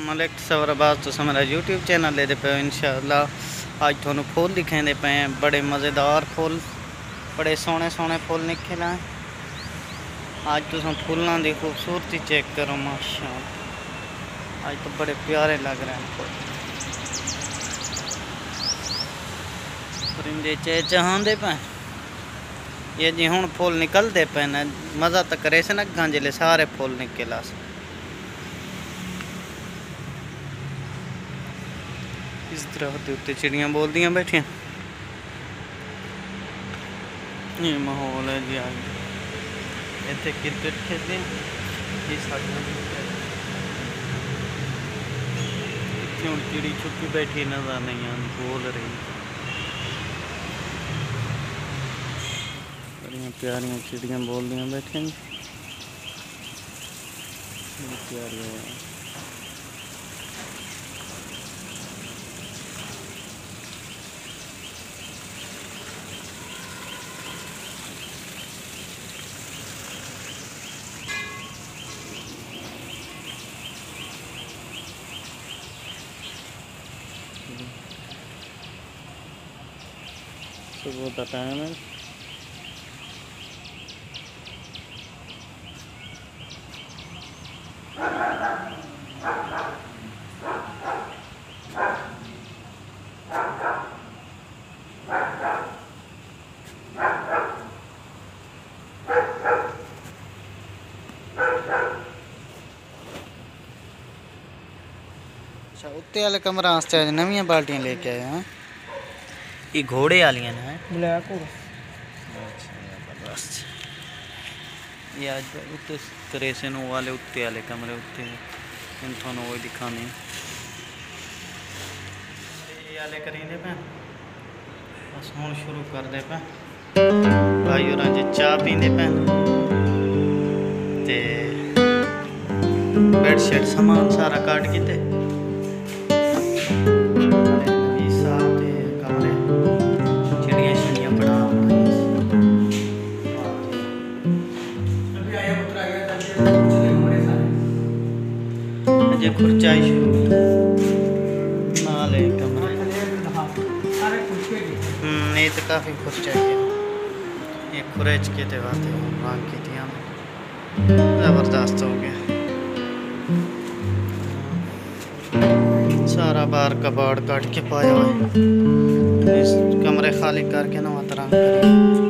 मलिक सवरबाज तुम मेरा YouTube channel लेते पे इंशाअल्लाह आज थोनू फुल दिखाते पे हैं। बड़े मज़ेदार फुल, बड़े सोहने सोहने फुल निकले हैं। आज तुम फुलों की खूबसूरती चेक करो माशाअल्लाह। आज तो बड़े प्यारे लग रहे हैं फुल। परिंदे चहचहाते पे ये जी हूँ फुल निकलते पे न मज़ा तो करे से ना अगर जिले सारे फुल निकला। इस तरह के उत्ते चिड़ियाँ बोलदियाँ बैठियाँ। ये माहौल है जी आज इतने क्रिकेट खेलते हैं। क्यों चिड़ी छुपी बैठी नजर नहीं आती, बोल रही बड़िया प्यारियाँ चिड़ियाँ बोलदियाँ बैठियाँ प्यारियाँ। सुबह का टाइम है। अच्छा उत्ते वाले कमरा वास्ते आज नवियां बाल्टियां लेके आए हैं। ये घोड़े वालियां हैं ब्लैक हो। अच्छा जबरदस्त। ये आज उत्ते करेसन वाले उत्ते वाले कमरे उत्ते इन थोनों वो दिखाने ये वाले करेंगे पे बस हूँ शुरू कर दे पे भाई और जी चाह पींदे पे ते बेडशीट सामान सारा काट के ते खुर्चाई शुरू नाले कमरे नहीं तो काफ़ी खुर्चाई ये खुरेच के थे बातें मांग की थी हमें ज़बरदस्त हो गया। सारा बार कबाड़ काट के पाया हुआ है। इस कमरे खाली करके ना तरह करें।